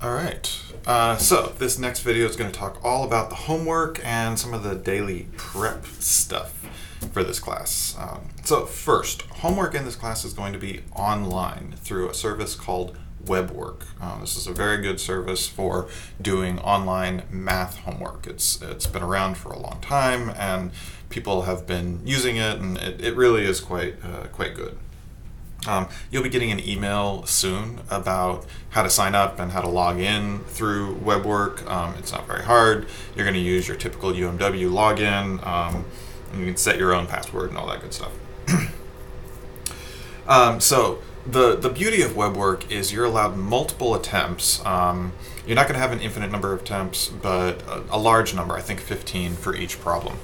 All right. So this next video is going to talk all about the homework and some of the daily prep stuff for this class. So first, homework in this class is going to be online through a service called WebWork. This is a very good service for doing online math homework. It's been around for a long time, and people have been using it, and it really is quite good. You'll be getting an email soon about how to sign up and how to log in through WebWork. It's not very hard. You're going to use your typical UMW login. And you can set your own password and all that good stuff. So the beauty of WebWork is you're allowed multiple attempts. You're not going to have an infinite number of attempts, but a large number, I think 15 for each problem.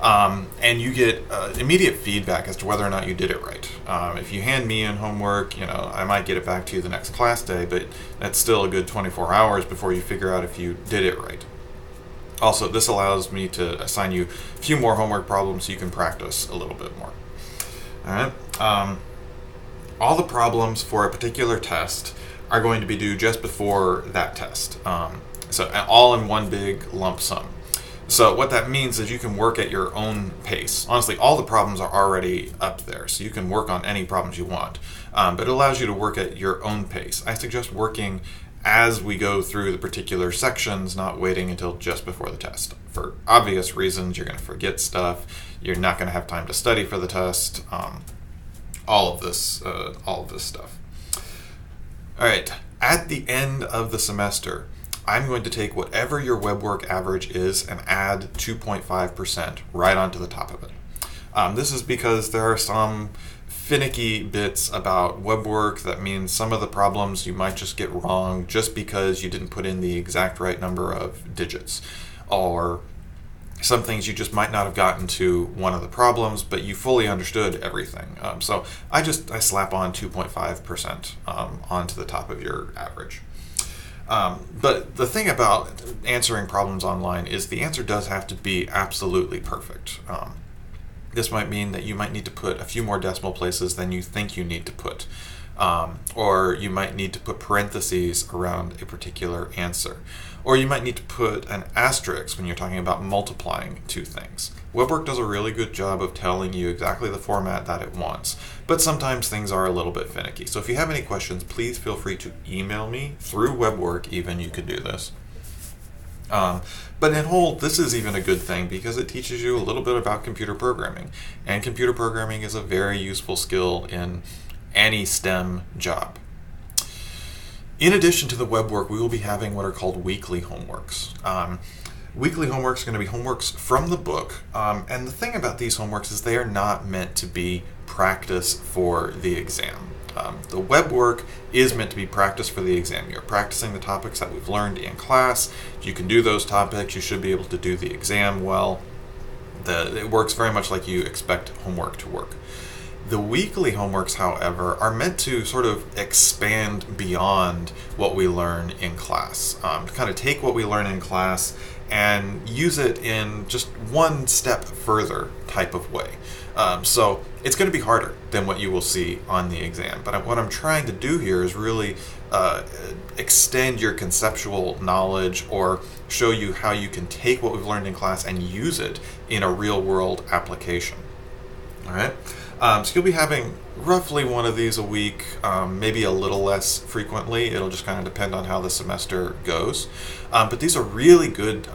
And you get immediate feedback as to whether or not you did it right. If you hand me in homework, I might get it back to you the next class day, but that's still a good 24 hours before you figure out if you did it right. Also, this allows me to assign you a few more homework problems so you can practice a little bit more. All right. All the problems for a particular test are going to be due just before that test. So all in one big lump sum. So what that means is you can work at your own pace. Honestly, all the problems are already up there, so you can work on any problems you want. But it allows you to work at your own pace. I suggest working as we go through the particular sections, not waiting until just before the test. For obvious reasons, you're going to forget stuff. You're not going to have time to study for the test. All of this stuff. All right. At the end of the semester, I'm going to take whatever your WebWork average is and add 2.5% right onto the top of it. This is because there are some finicky bits about WebWork. That means some of the problems you might just get wrong just because you didn't put in the exact right number of digits. Or some things you just might not have gotten to one of the problems, but you fully understood everything. So I slap on 2.5% onto the top of your average. But the thing about answering problems online is the answer does have to be absolutely perfect. This might mean that you might need to put a few more decimal places than you think you need to put. Or you might need to put parentheses around a particular answer. Or you might need to put an asterisk when you're talking about multiplying two things. WebWork does a really good job of telling you exactly the format that it wants, but sometimes things are a little bit finicky. So if you have any questions, please feel free to email me through WebWork. Even you could do this. But in whole, this is even a good thing because it teaches you a little bit about computer programming. And computer programming is a very useful skill in any STEM job. In addition to the WebWork, we will be having what are called weekly homeworks. Weekly homeworks are going to be homeworks from the book, and the thing about these homeworks is they are not meant to be practice for the exam. The web work is meant to be practice for the exam. You're practicing the topics that we've learned in class. If you can do those topics, you should be able to do the exam well. It works very much like you expect homework to work. The weekly homeworks, however, are meant to sort of expand beyond what we learn in class. To kind of take what we learn in class and use it in just one step further type of way. So it's going to be harder than what you will see on the exam. But what I'm trying to do here is really extend your conceptual knowledge or show you how you can take what we've learned in class and use it in a real-world application. All right? So you'll be having roughly one of these a week, maybe a little less frequently. It'll just kind of depend on how the semester goes. But these are really good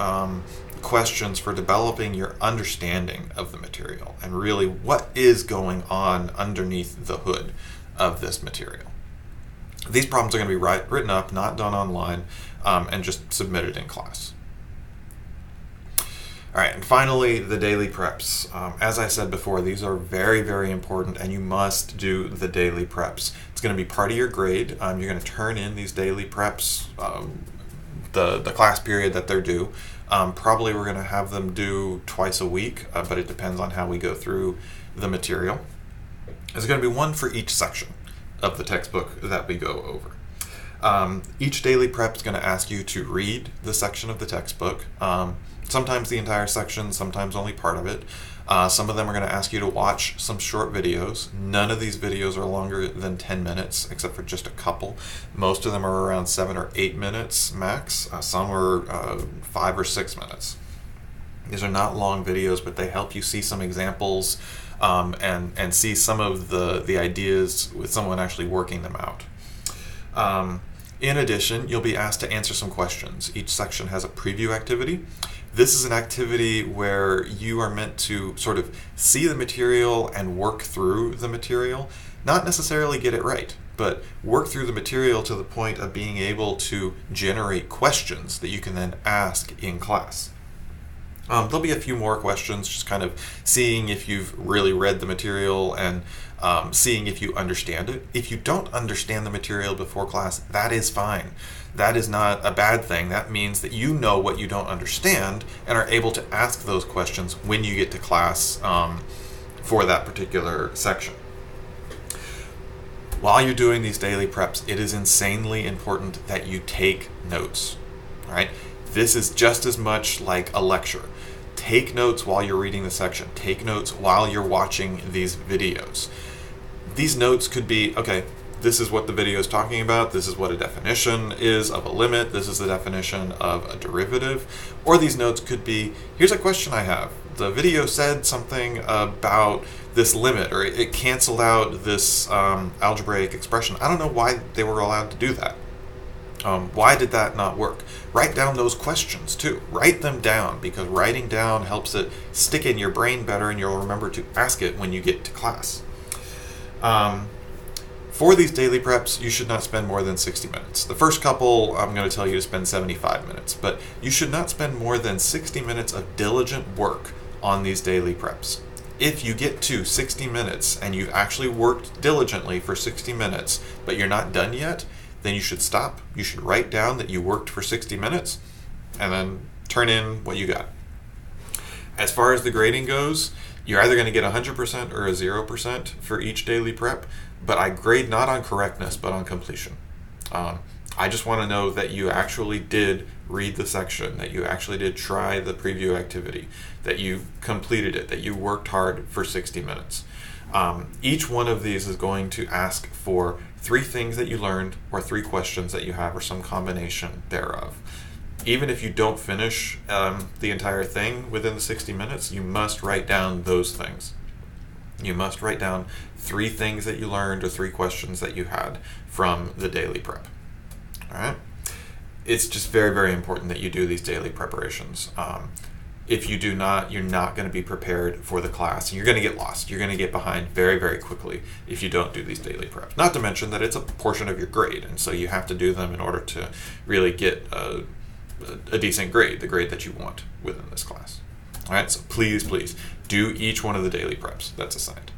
questions for developing your understanding of the material and really what is going on underneath the hood of this material. These problems are going to be written up, not done online, and just submitted in class. All right, and finally, the daily preps. As I said before, these are very, very important, and you must do the daily preps. It's going to be part of your grade. You're going to turn in these daily preps the class period that they're due. Probably we're going to have them due twice a week, but it depends on how we go through the material. There's going to be one for each section of the textbook that we go over. Each daily prep is going to ask you to read the section of the textbook, sometimes the entire section, sometimes only part of it. Some of them are going to ask you to watch some short videos. None of these videos are longer than 10 minutes, except for just a couple. Most of them are around 7 or 8 minutes max. Some are 5 or 6 minutes. These are not long videos, but they help you see some examples and see some of the ideas with someone actually working them out. In addition, you'll be asked to answer some questions. Each section has a preview activity. This is an activity where you are meant to sort of see the material and work through the material, not necessarily get it right, but work through the material to the point of being able to generate questions that you can then ask in class. There'll be a few more questions, just kind of seeing if you've really read the material and seeing if you understand it. If you don't understand the material before class, that is fine. That is not a bad thing. That means that you know what you don't understand and are able to ask those questions when you get to class for that particular section. While you're doing these daily preps, it is insanely important that you take notes. All right? This is just as much like a lecture. Take notes while you're reading the section. Take notes while you're watching these videos. These notes could be, okay, this is what the video is talking about. This is what a definition is of a limit. This is the definition of a derivative. Or these notes could be, here's a question I have. The video said something about this limit, or it canceled out this algebraic expression. I don't know why they were allowed to do that. Why did that not work? Write down those questions too. Write them down, because writing down helps it stick in your brain better and you'll remember to ask it when you get to class. For these daily preps, you should not spend more than 60 minutes. The first couple, I'm going to tell you to spend 75 minutes, but you should not spend more than 60 minutes of diligent work on these daily preps. If you get to 60 minutes and you've actually worked diligently for 60 minutes, but you're not done yet, then you should stop. You should write down that you worked for 60 minutes and then turn in what you got. As far as the grading goes, you're either going to get 100% or a 0% for each daily prep, but I grade not on correctness, but on completion. I just want to know that you actually did read the section, that you actually did try the preview activity, that you completed it, that you worked hard for 60 minutes. Each one of these is going to ask for 3 things that you learned, or 3 questions that you have, or some combination thereof. Even if you don't finish the entire thing within the 60 minutes, you must write down those things. You must write down 3 things that you learned or 3 questions that you had from the daily prep. All right? It's just very, very important that you do these daily preparations. If you do not, you're not going to be prepared for the class. You're going to get lost. You're going to get behind very, very quickly if you don't do these daily preps. Not to mention that it's a portion of your grade, and so you have to do them in order to really get a decent grade, the grade that you want within this class. All right, so please, please do each one of the daily preps that's assigned.